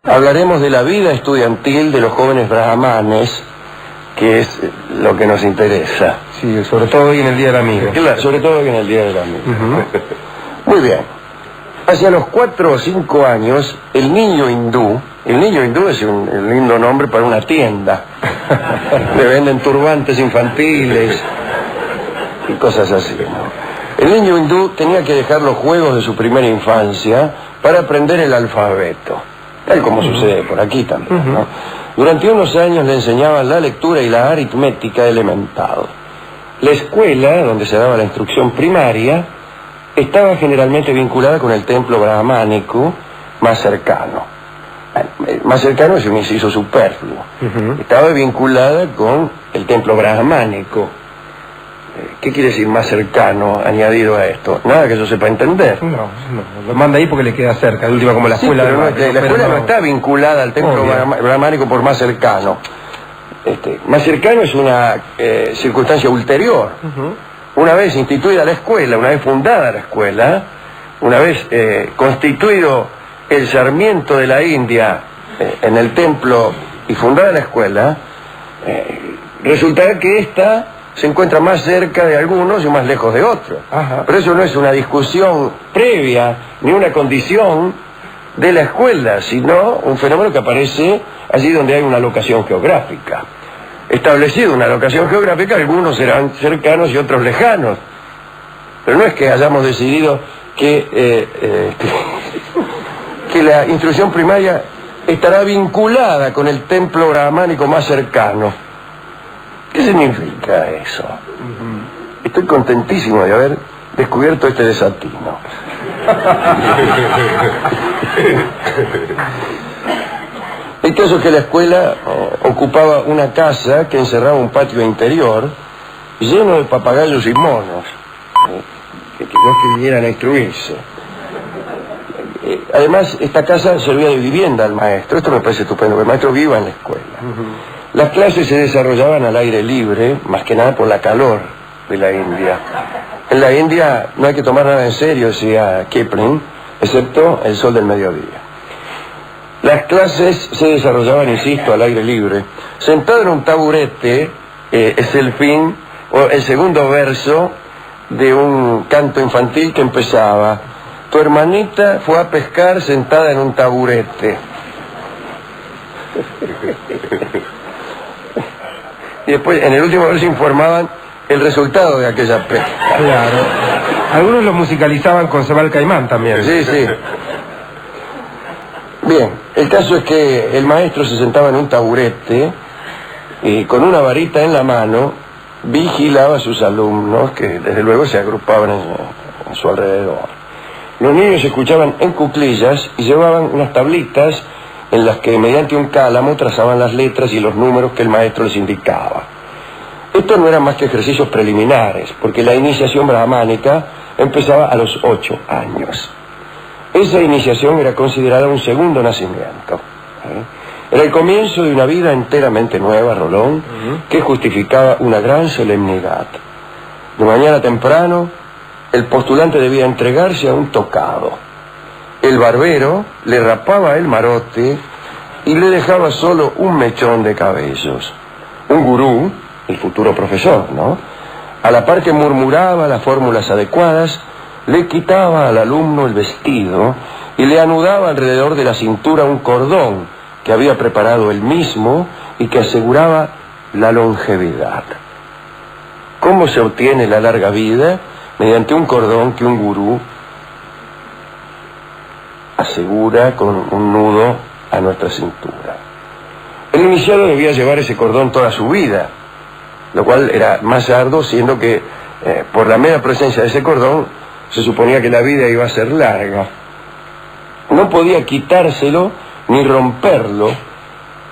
Hablaremos de la vida estudiantil de los jóvenes brahmanes, que es lo que nos interesa. Sí, sobre todo hoy en el Día del Amigo. Claro, sobre todo hoy en el Día del Amigo. Muy bien. Hacia los 4 o 5 años, el niño hindú es un lindo nombre para una tienda. Le venden turbantes infantiles y cosas así, ¿no? El niño hindú tenía que dejar los juegos de su primera infancia para aprender el alfabeto, tal como sucede por aquí también, ¿no? Durante unos años le enseñaban la lectura y la aritmética elemental. La escuela, donde se daba la instrucción primaria, estaba generalmente vinculada con el templo brahmánico más cercano. Más cercano es un inciso superfluo. Estaba vinculada con el templo brahmánico. ¿Qué quiere decir más cercano añadido a esto? Nada que yo sepa entender. No, lo manda ahí porque le queda cerca, de última como la escuela. Sí, pero la escuela no está vinculada al templo brahmánico por más cercano. Más cercano es una circunstancia ulterior. Una vez instituida la escuela, una vez fundada la escuela, una vez constituido el sarmiento de la India en el templo y fundada la escuela, resultará que esta se encuentra más cerca de algunos y más lejos de otros. Pero eso no es una discusión previa ni una condición de la escuela, sino un fenómeno que aparece allí donde hay una locación geográfica. Establecido una locación geográfica, algunos serán cercanos y otros lejanos. Pero no es que hayamos decidido que la instrucción primaria estará vinculada con el templo brahmánico más cercano. ¿Qué significa eso? Estoy contentísimo de haber descubierto este desatino. El caso es que la escuela ocupaba una casa que encerraba un patio interior lleno de papagayos y monos que no vinieran a instruirse. Además, esta casa servía de vivienda al maestro. Esto me parece estupendo, que el maestro viva en la escuela. Las clases se desarrollaban al aire libre, más que nada por la calor de la India. En la India no hay que tomar nada en serio, decía Kipling, excepto el sol del mediodía. Las clases se desarrollaban, insisto, al aire libre. Sentado en un taburete, es el fin, o el segundo verso de un canto infantil que empezaba: tu hermanita fue a pescar sentada en un taburete. Y después, en el último verso, informaban el resultado de aquella pesca. Claro. Algunos lo musicalizaban con Sebal Caimán también. Sí, sí. Bien, el caso es que el maestro se sentaba en un taburete y con una varita en la mano vigilaba a sus alumnos, que desde luego se agrupaban en su alrededor. Los niños escuchaban en cuclillas y llevaban unas tablitas en las que mediante un cálamo trazaban las letras y los números que el maestro les indicaba. Esto no eran más que ejercicios preliminares, porque la iniciación brahmánica empezaba a los 8 años. Esa iniciación era considerada un segundo nacimiento. Era el comienzo de una vida enteramente nueva, Rolón, que justificaba una gran solemnidad. De mañana temprano, el postulante debía entregarse a un tocado. El barbero le rapaba el marote y le dejaba solo un mechón de cabellos. Un gurú, el futuro profesor, ¿no?, a la par que murmuraba las fórmulas adecuadas, le quitaba al alumno el vestido y le anudaba alrededor de la cintura un cordón que había preparado él mismo y que aseguraba la longevidad. ¿Cómo se obtiene la larga vida? Mediante un cordón que un gurú asegura con un nudo a nuestra cintura. El iniciado debía llevar ese cordón toda su vida, lo cual era más arduo, siendo que por la mera presencia de ese cordón se suponía que la vida iba a ser larga. No podía quitárselo ni romperlo,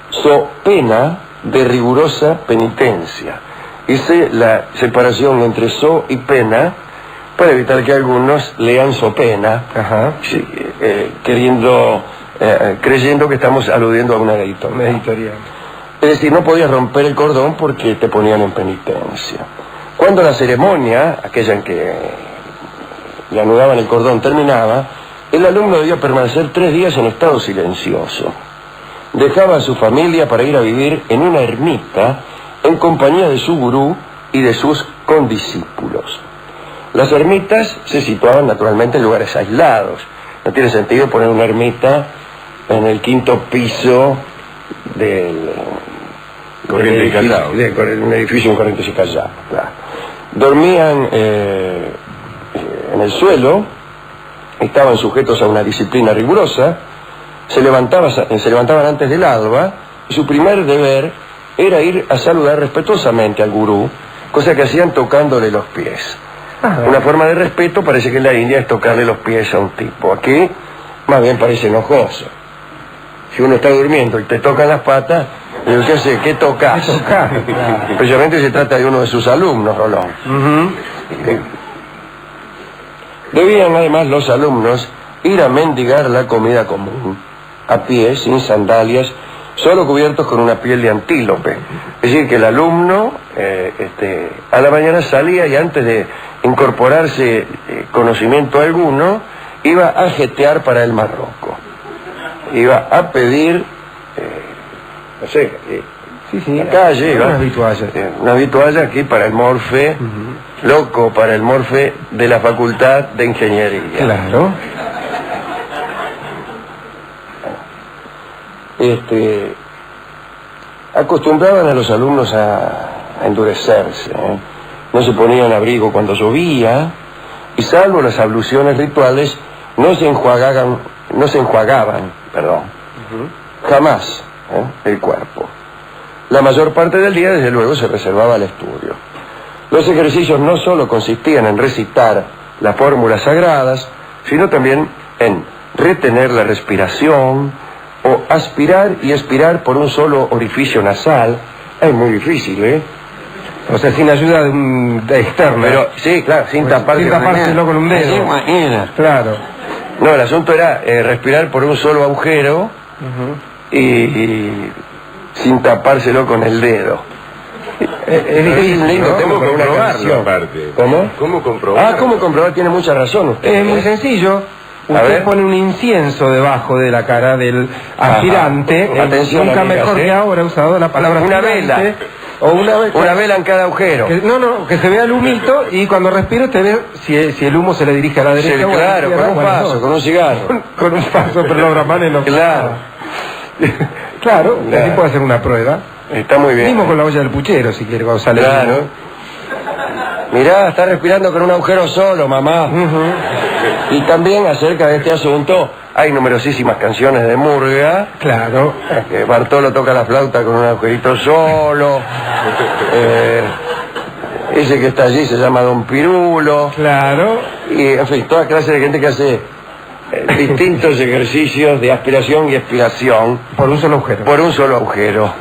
so pena de rigurosa penitencia. Hice la separación entre so y pena para evitar que algunos lean so pena, creyendo que estamos aludiendo a una editorial. Es decir, no podías romper el cordón porque te ponían en penitencia. Cuando la ceremonia, aquella en que le anudaban el cordón, terminaba, el alumno debía permanecer 3 días en estado silencioso. dejaba a su familia para ir a vivir en una ermita en compañía de su gurú y de sus condiscípulos. Las ermitas se situaban naturalmente en lugares aislados. No tiene sentido poner una ermita en el 5º piso del un edificio en Corrientes y Callao. Claro. Dormían en el suelo, estaban sujetos a una disciplina rigurosa, se levantaban antes del alba, y su primer deber era ir a saludar respetuosamente al gurú, cosa que hacían tocándole los pies. Una forma de respeto parece que en la India es tocarle los pies a un tipo. Aquí más bien parece enojoso. Si uno está durmiendo y te tocan las patas, digo, ¿qué hace? ¿Qué tocas? Especialmente se trata de uno de sus alumnos, Rolón. Debían además los alumnos ir a mendigar la comida común, a pie, sin sandalias, solo cubiertos con una piel de antílope. Es decir, que el alumno a la mañana salía y antes de incorporarse conocimiento alguno, iba a jetear para el Marroco. Iba a pedir, no sé, la calle, iba, una vitualla aquí para el morfe, loco para el morfe de la Facultad de Ingeniería. Claro. Acostumbraban a los alumnos a endurecerse, ¿eh? No se ponían abrigo cuando llovía, y salvo las abluciones rituales, no se enjuagaban, jamás, el cuerpo. La mayor parte del día, desde luego, se reservaba al estudio. Los ejercicios no solo consistían en recitar las fórmulas sagradas, sino también en retener la respiración, o aspirar y expirar por un solo orificio nasal. Es muy difícil, ¿eh? O sea, sin ayuda de externa. Pero, sí, claro, sin tapárselo con un dedo. Claro. No, el asunto era respirar por un solo agujero y sin tapárselo con el dedo. Es difícil, lindo, ¿no? tengo que comprobarlo aparte. ¿Cómo? ¿Cómo comprobarlo? ¿Cómo comprobar? Tiene mucha razón usted. Es muy sencillo. Usted pone un incienso debajo de la cara del aspirante. Atención, nunca amigas, mejor que ahora he usado la palabra una aspirante. vela. O una vela en cada agujero. Que se vea el humito y cuando respire usted ve si el humo se le dirige a la derecha o a la claro, izquierda. con un paso, con un cigarro. Con un paso, pero los brahmanes no. Claro. Claro, así puede hacer una prueba. Está muy bien. Mismo con la olla del puchero, si quiere, cuando sale. Claro. Mirá, está respirando con un agujero solo, mamá. Y también acerca de este asunto, hay numerosísimas canciones de murga. Claro. Que Bartolo toca la flauta con un agujerito solo. Ese que está allí se llama Don Pirulo. Claro. Y, en fin, toda clase de gente que hace distintos ejercicios de aspiración y expiración. Por un solo agujero. Por un solo agujero.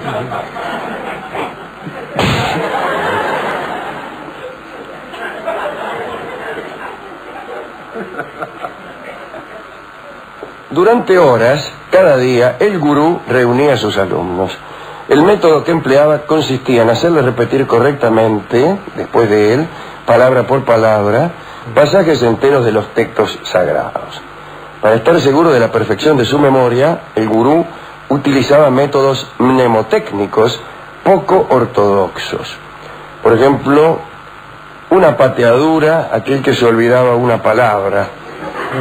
Durante horas, cada día, el gurú reunía a sus alumnos. El método que empleaba consistía en hacerles repetir correctamente, después de él, palabra por palabra, pasajes enteros de los textos sagrados. Para estar seguro de la perfección de su memoria, el gurú utilizaba métodos mnemotécnicos poco ortodoxos. Por ejemplo, una pateadura, aquel que se olvidaba una palabra.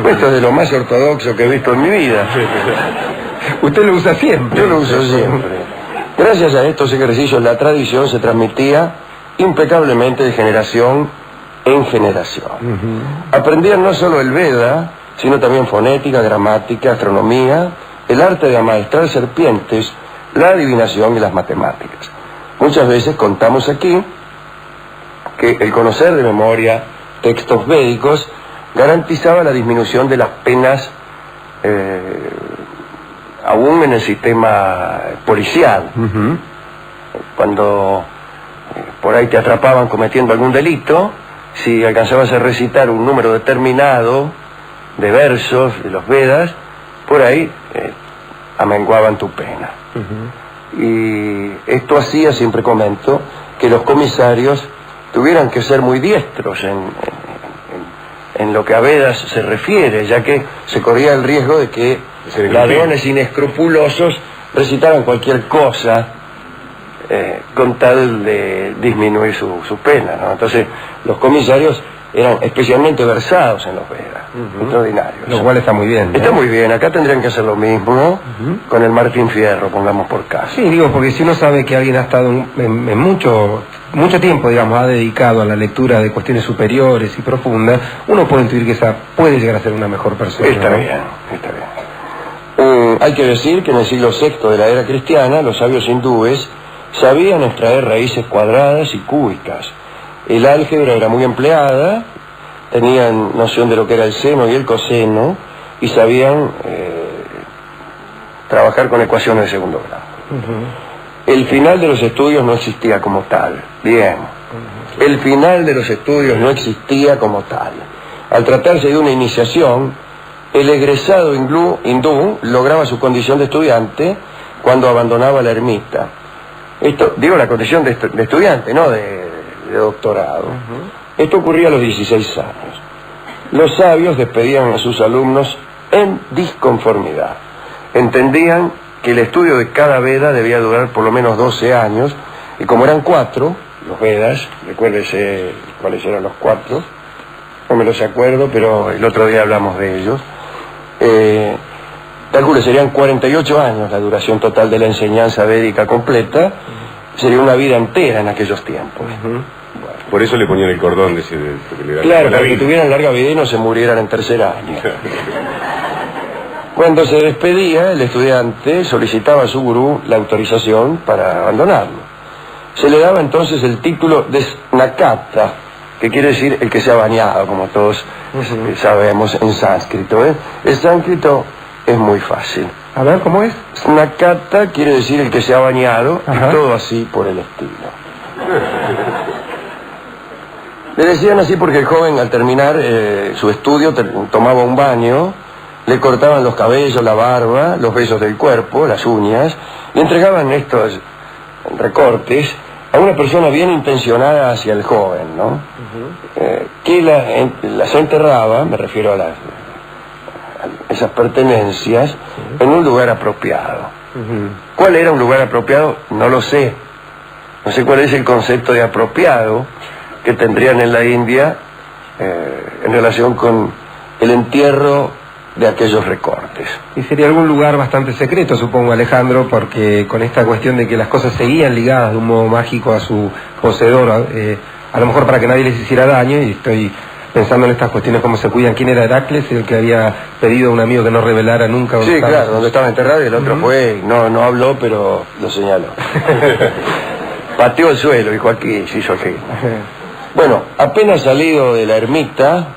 Esto es de lo más ortodoxo que he visto en mi vida. Usted lo usa siempre. Yo lo uso siempre. Gracias a estos ejercicios, la tradición se transmitía impecablemente de generación en generación. Aprendían no solo el Veda, sino también fonética, gramática, astronomía, el arte de amaestrar serpientes, la adivinación y las matemáticas. Muchas veces contamos aquí que el conocer de memoria textos védicos garantizaba la disminución de las penas aún en el sistema policial. Cuando por ahí te atrapaban cometiendo algún delito, si alcanzabas a recitar un número determinado de versos de los Vedas, por ahí amenguaban tu pena. Y esto hacía, siempre comento, que los comisarios tuvieran que ser muy diestros en lo que a Vedas se refiere, ya que se corría el riesgo de que ladrones inescrupulosos recitaran cualquier cosa con tal de disminuir su pena, ¿no? Entonces los comisarios eran especialmente versados en los Vedas, extraordinarios. Lo cual está muy bien, ¿no? Está muy bien, acá tendrían que hacer lo mismo, ¿no? Con el Martín Fierro, pongamos por caso. Sí, digo, porque si uno sabe que alguien ha estado en mucho tiempo, digamos, ha dedicado a la lectura de cuestiones superiores y profundas, uno puede intuir que esa puede llegar a ser una mejor persona. Está ¿no? bien, está bien. Hay que decir que en el siglo VI de la era cristiana, los sabios hindúes sabían extraer raíces cuadradas y cúbicas. El álgebra era muy empleada, tenían noción de lo que era el seno y el coseno, y sabían trabajar con ecuaciones de segundo grado. El final de los estudios no existía como tal. Bien. El final de los estudios no existía como tal. Al tratarse de una iniciación, el egresado hindú lograba su condición de estudiante cuando abandonaba la ermita. Esto, digo, la condición de estudiante, no de doctorado. Esto ocurría a los 16 años. Los sabios despedían a sus alumnos en disconformidad. Entendían que el estudio de cada Veda debía durar por lo menos 12 años, y como eran 4, los Vedas, recuérdese cuáles eran los 4, no me los acuerdo, pero el otro día hablamos de ellos, calcule, serían 48 años la duración total de la enseñanza védica completa, sería una vida entera en aquellos tiempos. Por eso le ponían el cordón de claro, para que tuvieran larga vida y no se murieran en tercer año. Cuando se despedía, el estudiante solicitaba a su gurú la autorización para abandonarlo. Se le daba entonces el título de Snakata, que quiere decir el que se ha bañado, como todos sabemos en sánscrito. El sánscrito es muy fácil. A ver, ¿cómo es? Snakata quiere decir el que se ha bañado, y todo así por el estilo. Le decían así porque el joven, al terminar su estudio, tomaba un baño, le cortaban los cabellos, la barba, los vellos del cuerpo, las uñas, y entregaban estos recortes a una persona bien intencionada hacia el joven, ¿no? Que las enterraba, me refiero a esas pertenencias, en un lugar apropiado. ¿Cuál era un lugar apropiado? No lo sé. No sé cuál es el concepto de apropiado que tendrían en la India en relación con el entierro de aquellos recortes. Y sería algún lugar bastante secreto, supongo, Alejandro, porque con esta cuestión de que las cosas seguían ligadas de un modo mágico a su poseedor, a lo mejor para que nadie les hiciera daño, y estoy pensando en estas cuestiones, cómo se cuidan. ¿Quién era Heracles, el que había pedido a un amigo que no revelara nunca? Sí, claro, donde estaba enterrado, y el otro fue, no habló, pero lo señaló. Pateó el suelo, dijo aquí, se hizo aquí. Bueno, apenas salido de la ermita,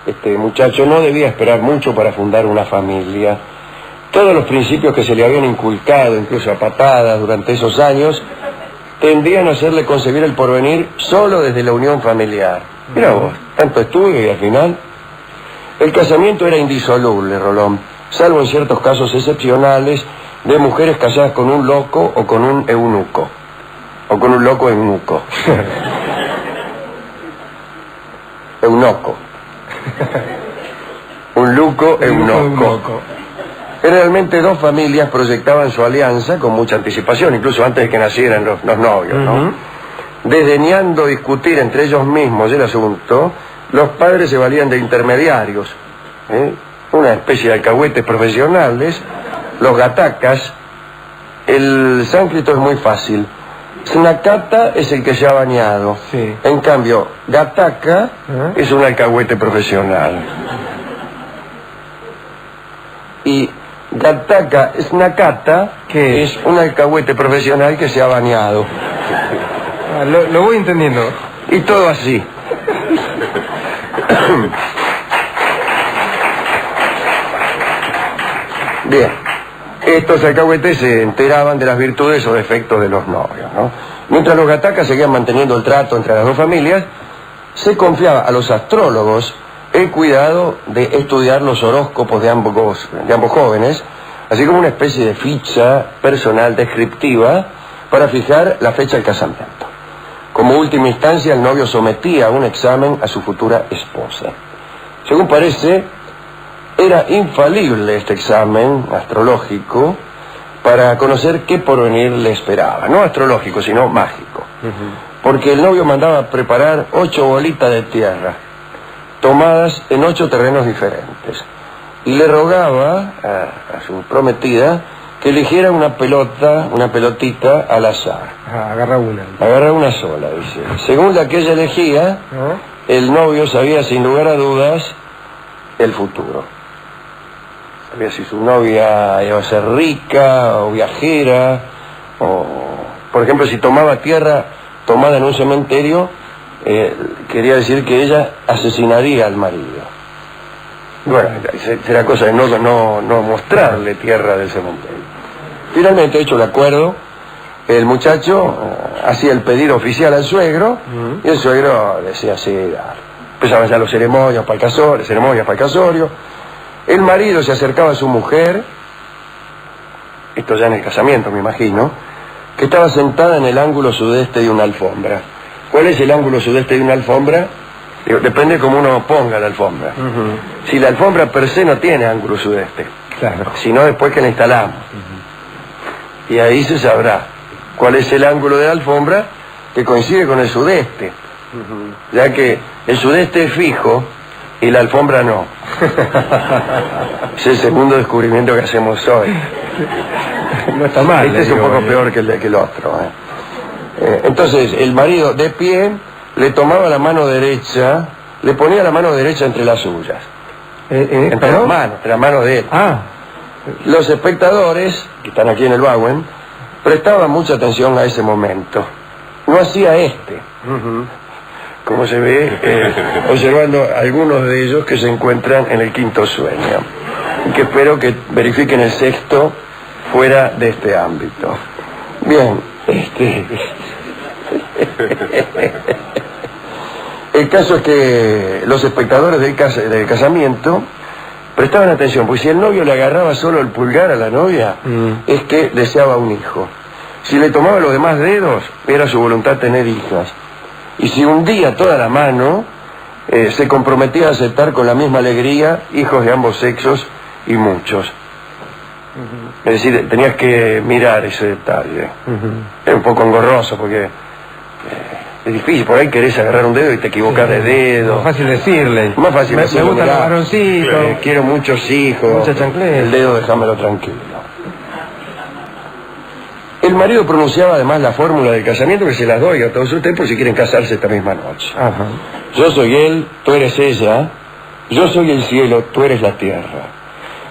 este muchacho no debía esperar mucho para fundar una familia. Todos los principios que se le habían inculcado, incluso a patadas, durante esos años, tendían a hacerle concebir el porvenir solo desde la unión familiar. Mira vos, tanto estudio y al final... El casamiento era indisoluble, Rolón, salvo en ciertos casos excepcionales de mujeres casadas con un loco o con un eunuco. O con un loco eunuco. Eunuco. Un luco eunuco. Generalmente dos familias proyectaban su alianza con mucha anticipación, incluso antes de que nacieran los novios, ¿no? Desdeñando discutir entre ellos mismos el asunto, los padres se valían de intermediarios, una especie de alcahuetes profesionales, los gatakas. El sánscrito es muy fácil. Snakata es el que se ha bañado. Sí. En cambio, gataka es un alcahuete profesional. Y gataka Snakata, que es un alcahuete profesional que se ha bañado. Lo voy entendiendo. Y todo así. Bien. Estos alcahuetes se enteraban de las virtudes o defectos de los novios, ¿no? Mientras los gatakas seguían manteniendo el trato entre las dos familias, se confiaba a los astrólogos el cuidado de estudiar los horóscopos de ambos jóvenes, así como una especie de ficha personal descriptiva para fijar la fecha del casamiento. Como última instancia, el novio sometía a un examen a su futura esposa. Según parece, Era infalible este examen astrológico para conocer qué porvenir le esperaba. No astrológico, sino mágico. Porque el novio mandaba preparar 8 bolitas de tierra, tomadas en 8 terrenos diferentes. Y le rogaba a su prometida que eligiera una pelotita al azar. Agarra una. Agarra una sola, dice. Según la que ella elegía, el novio sabía sin lugar a dudas el futuro. Sabía si su novia iba a ser rica o viajera, o, por ejemplo, si tomaba tierra tomada en un cementerio, quería decir que ella asesinaría al marido. Bueno, será cosa de no mostrarle tierra del cementerio. Finalmente, hecho el acuerdo, el muchacho hacía el pedido oficial al suegro, y el suegro decía sí, empezaban ya los ceremonias para el casorio. El marido se acercaba a su mujer, esto ya en el casamiento me imagino, que estaba sentada en el ángulo sudeste de una alfombra. ¿Cuál es el ángulo sudeste de una alfombra? Depende de cómo uno ponga la alfombra. Si la alfombra per se no tiene ángulo sudeste, claro, sino después que la instalamos. Y ahí se sabrá cuál es el ángulo de la alfombra que coincide con el sudeste, ya que el sudeste es fijo y la alfombra no. Es el segundo descubrimiento que hacemos hoy. No está mal. Este es un poco peor que el otro. Entonces, el marido de pie le tomaba la mano derecha, le ponía la mano derecha entre las suyas. Entre las manos de él. Los espectadores, que están aquí en el Bauen, prestaban mucha atención a ese momento. No hacía como se ve, observando algunos de ellos que se encuentran en el quinto sueño, y que espero que verifiquen el sexto fuera de este ámbito. Bien, el caso es que los espectadores del casamiento prestaban atención, porque si el novio le agarraba solo el pulgar a la novia, es que deseaba un hijo. Si le tomaba los demás dedos, era su voluntad tener hijas. Y si hundía toda la mano, se comprometía a aceptar con la misma alegría hijos de ambos sexos y muchos. Es decir, tenías que mirar ese detalle. Era un poco engorroso porque es difícil, por ahí querés agarrar un dedo y te equivocas de dedo. Más fácil decirle. Más fácil decirle. Me gustan los varoncitos. Quiero muchos hijos. Mucha chancleta. El dedo déjamelo tranquilo. El marido pronunciaba además la fórmula del casamiento, que se las doy a todos ustedes por si quieren casarse esta misma noche. Yo soy él, tú eres ella. Yo soy el cielo, tú eres la tierra.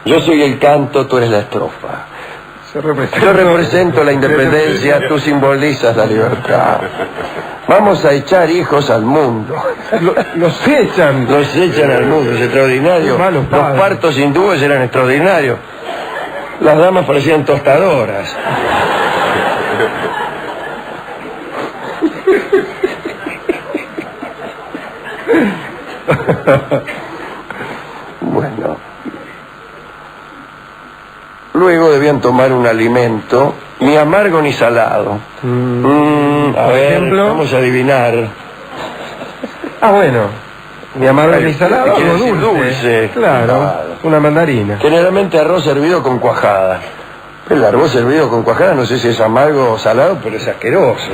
Yo soy el canto, tú eres la estrofa. Yo represento la independencia, tú simbolizas la libertad. Vamos a echar hijos al mundo. Los echan. Los echan al mundo, es extraordinario. Los partos hindúes eran extraordinarios. Las damas parecían tostadoras. Bueno. Luego debían tomar un alimento, ni amargo ni salado. A ver, ejemplo, vamos a adivinar. Bueno, ni amargo ni salado, algo dulce. Claro, una mandarina. Generalmente arroz servido con cuajada. El arroz servido con cuajada, no sé si es amargo o salado, pero es asqueroso.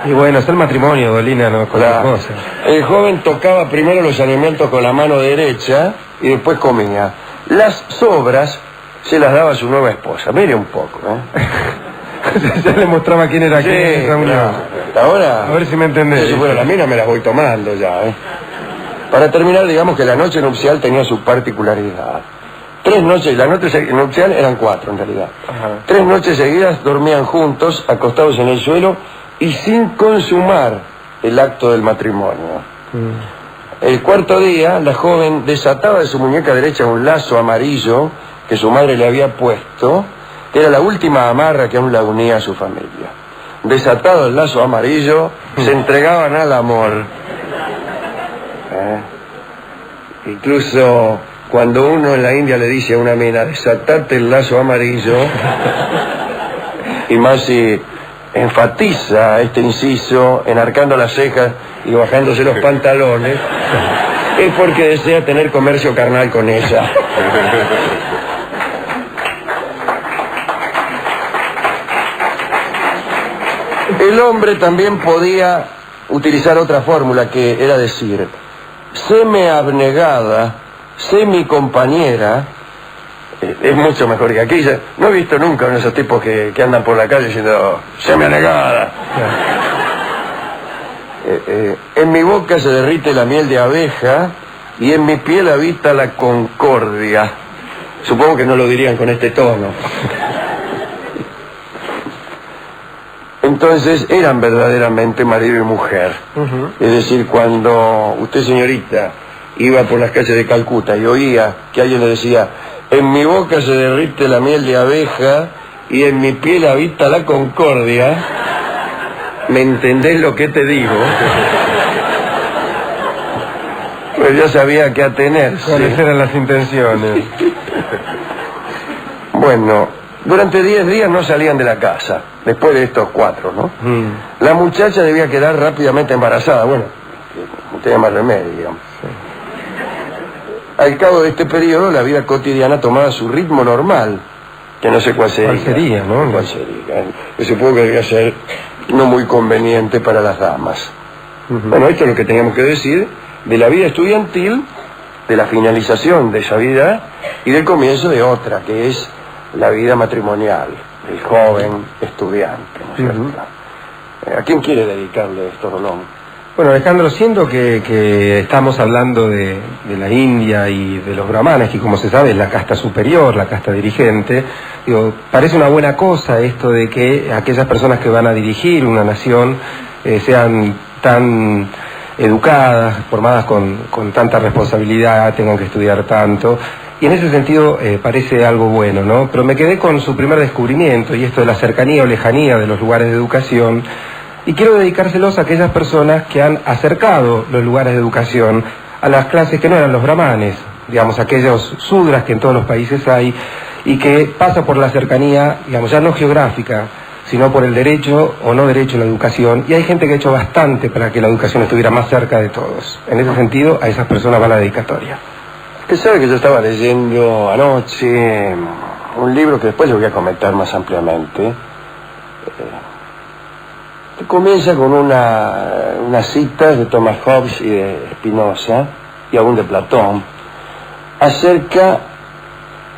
Y bueno, es el matrimonio, Dolina, no con las cosas. El joven tocaba primero los alimentos con la mano derecha y después comía. Las sobras se las daba a su nueva esposa. Mire un poco, Ya le mostraba quién era quién en esa unión. Ahora, a ver si me entendés. Si fuera la mina me las voy tomando ya, Para terminar, digamos que la noche nupcial tenía su particularidad. 3 noches, la noche nupcial eran 4 en realidad. 3 noches seguidas dormían juntos, acostados en el suelo y sin consumar el acto del matrimonio. El cuarto día, la joven desataba de su muñeca derecha un lazo amarillo que su madre le había puesto, que era la última amarra que aún la unía a su familia. Desatado el lazo amarillo, se entregaban al amor. Incluso cuando uno en la India le dice a una mina, desatate el lazo amarillo, y más si enfatiza este inciso, enarcando las cejas y bajándose los pantalones, es porque desea tener comercio carnal con ella. El hombre también podía utilizar otra fórmula, que era decir: séme abnegada, sé mi compañera. Es mucho mejor que aquella. No he visto nunca uno de esos tipos que andan por la calle diciendo: séme abnegada. En mi boca se derrite la miel de abeja y en mi piel habita la concordia. Supongo que no lo dirían con este tono. Entonces eran verdaderamente marido y mujer. Es decir, cuando usted, señorita, iba por las calles de Calcuta y oía que alguien le decía: en mi boca se derrite la miel de abeja y en mi piel habita la concordia, ¿me entendés lo que te digo? Pues ya sabía a qué atenerse. ¿Cuáles eran las intenciones? Bueno, durante 10 días no salían de la casa, después de estos 4, ¿no? La muchacha debía quedar rápidamente embarazada. Bueno, no tenía más remedio, digamos. Al cabo de este periodo, la vida cotidiana tomaba su ritmo normal, que no sé cuál sería. ¿Cuál sería, no? ¿Cuál sería? Yo supongo que debía ser no muy conveniente para las damas. Bueno, esto es lo que teníamos que decir de la vida estudiantil, de la finalización de esa vida y del comienzo de otra, que es la vida matrimonial del joven estudiante, ¿no es cierto? ¿A quién quiere dedicarle esto, Rolón? Bueno, Alejandro, siendo que estamos hablando de la India y de los brahmanes, que como se sabe es la casta superior, la casta dirigente, digo, parece una buena cosa esto de que aquellas personas que van a dirigir una nación sean tan educadas, formadas con tanta responsabilidad, tengan que estudiar tanto. Y en ese sentido parece algo bueno, ¿no? Pero me quedé con su primer descubrimiento, y esto de la cercanía o lejanía de los lugares de educación, y quiero dedicárselos a aquellas personas que han acercado los lugares de educación a las clases que no eran los brahmanes, digamos, aquellos sudras que en todos los países hay, y que pasa por la cercanía, digamos, ya no geográfica, sino por el derecho o no derecho a la educación, y hay gente que ha hecho bastante para que la educación estuviera más cerca de todos. En ese sentido, a esas personas va la dedicatoria. Usted sabe que yo estaba leyendo anoche un libro que después le voy a comentar más ampliamente, que comienza con unas citas de Thomas Hobbes y de Spinoza, y aún de Platón, acerca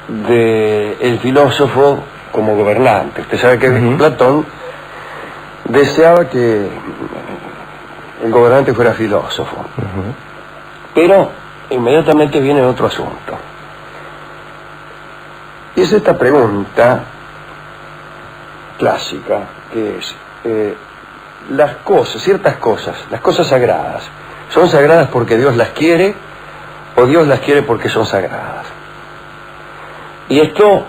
del filósofo como gobernante. Usted sabe que Platón deseaba que el gobernante fuera filósofo. Pero inmediatamente viene otro asunto. Y es esta pregunta clásica, que es, las cosas, ciertas cosas, las cosas sagradas, ¿son sagradas porque Dios las quiere o Dios las quiere porque son sagradas? Y esto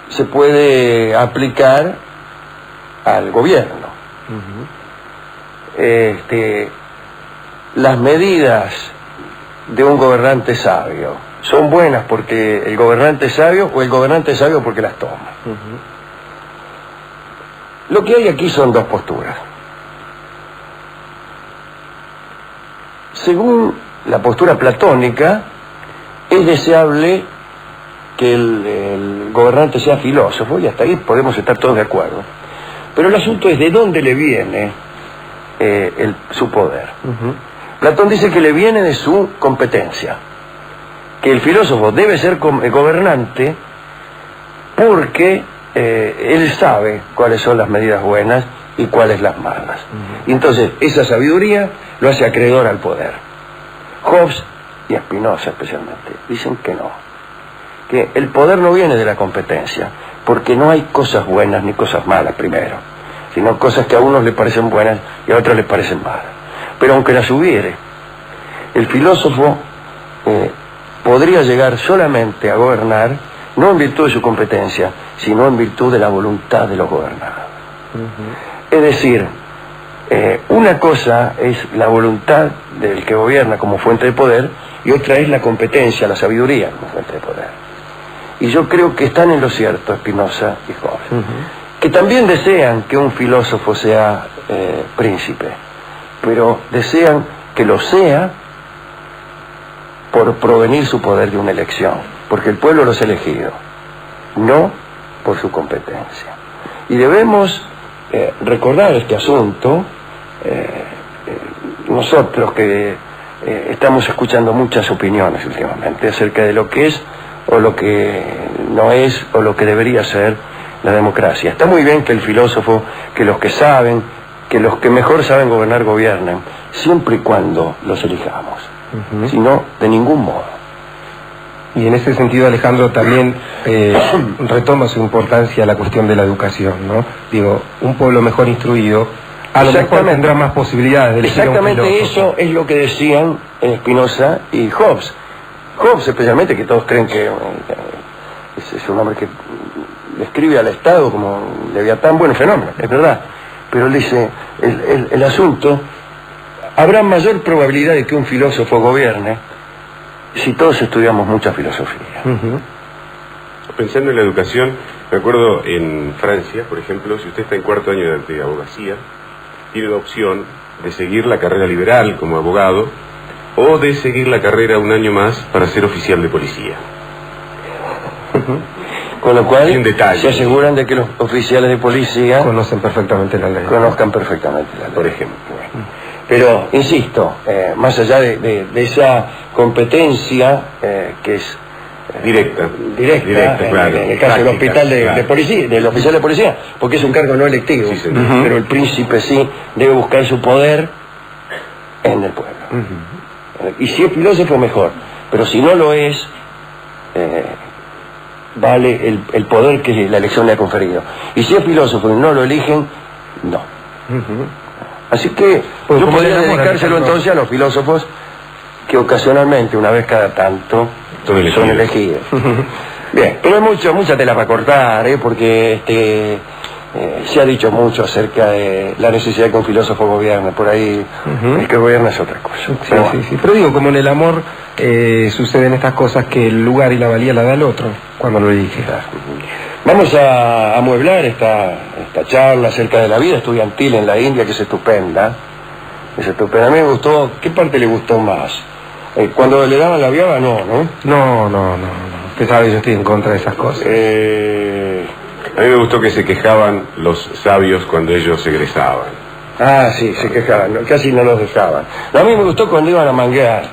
se puede aplicar al gobierno. Las medidas de un gobernante sabio son buenas porque el gobernante es sabio, o el gobernante es sabio porque las toma. Lo que hay aquí son dos posturas. Según la postura platónica, es deseable que el gobernante sea filósofo, y hasta ahí podemos estar todos de acuerdo. Pero el asunto es de dónde le viene su poder. Platón dice que le viene de su competencia, que el filósofo debe ser gobernante porque él sabe cuáles son las medidas buenas y cuáles las malas. Y entonces esa sabiduría lo hace acreedor al poder. Hobbes y Spinoza especialmente dicen que no, que el poder no viene de la competencia, porque no hay cosas buenas ni cosas malas primero, sino cosas que a unos les parecen buenas y a otros les parecen malas. Pero aunque las hubiere, el filósofo podría llegar solamente a gobernar, no en virtud de su competencia, sino en virtud de la voluntad de los gobernados. Es decir, una cosa es la voluntad del que gobierna como fuente de poder, y otra es la competencia, la sabiduría como fuente de poder. Y yo creo que están en lo cierto Spinoza y Hobbes, que también desean que un filósofo sea príncipe, pero desean que lo sea por provenir su poder de una elección, porque el pueblo los ha elegido, no por su competencia. Y debemos recordar este asunto, nosotros que estamos escuchando muchas opiniones últimamente acerca de lo que es o lo que no es o lo que debería ser la democracia. Está muy bien que el filósofo, que los que saben, que los que mejor saben gobernar gobiernen, siempre y cuando los elijamos, si no, de ningún modo. Y en ese sentido, Alejandro, también retoma su importancia la cuestión de la educación, ¿no? Digo, un pueblo mejor instruido a lo mejor tendrá más posibilidades de elegir. Exactamente, eso es lo que decían Spinoza y Hobbes. Hobbes, especialmente, que todos creen que es un hombre que describe al Estado como Leviatán, bueno, fenómeno, es verdad. Pero él dice, el asunto, habrá mayor probabilidad de que un filósofo gobierne si todos estudiamos mucha filosofía. Pensando en la educación, me acuerdo en Francia, por ejemplo, si usted está en cuarto año de abogacía, tiene la opción de seguir la carrera liberal como abogado o de seguir la carrera un año más para ser oficial de policía. Con lo cual se aseguran de que los oficiales de policía conocen perfectamente la ley. Conozcan perfectamente la ley, por ejemplo. Pero, insisto, más allá de esa competencia que es directa, claro, en el caso del hospital de policía, del oficial de policía, porque es un cargo no electivo, sí, pero el príncipe sí debe buscar su poder en el pueblo. Y si es filósofo, mejor, pero si no lo es, vale el poder que la elección le ha conferido. Y si es filósofo y no lo eligen, no. Así que pues yo podría dedicárselo entonces a los filósofos que ocasionalmente, una vez cada tanto, son elegidos. Bien, pero hay mucha tela para cortar, porque se ha dicho mucho acerca de la necesidad de que un filósofo gobierne. Por ahí el que gobierna es otra cosa. Pero digo, como en el amor suceden estas cosas que el lugar y la valía la da el otro cuando lo elige. Vamos a amueblar esta charla acerca de la vida estudiantil en la India, que es estupenda. A mí me gustó. ¿Qué parte le gustó más? Cuando le daban la viaba, no. No. Usted sabe, yo estoy en contra de esas cosas. A mí me gustó que se quejaban los sabios cuando ellos egresaban. Ah, sí, se quejaban, casi no los dejaban. A mí me gustó cuando iban a manguear.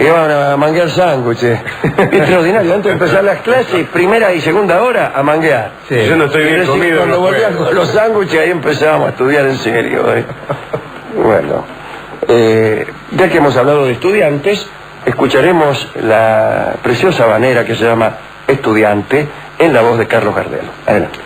Iban a manguear sándwiches. Extraordinario, antes de empezar las clases, primera y segunda hora, a manguear. Sí. Yo no estoy bien comido. Cuando volvían con los sándwiches, ahí empezábamos a estudiar en serio. Bueno, ya que hemos hablado de estudiantes, escucharemos la preciosa habanera que se llama Estudiante, en la voz de Carlos Gardel. Adelante.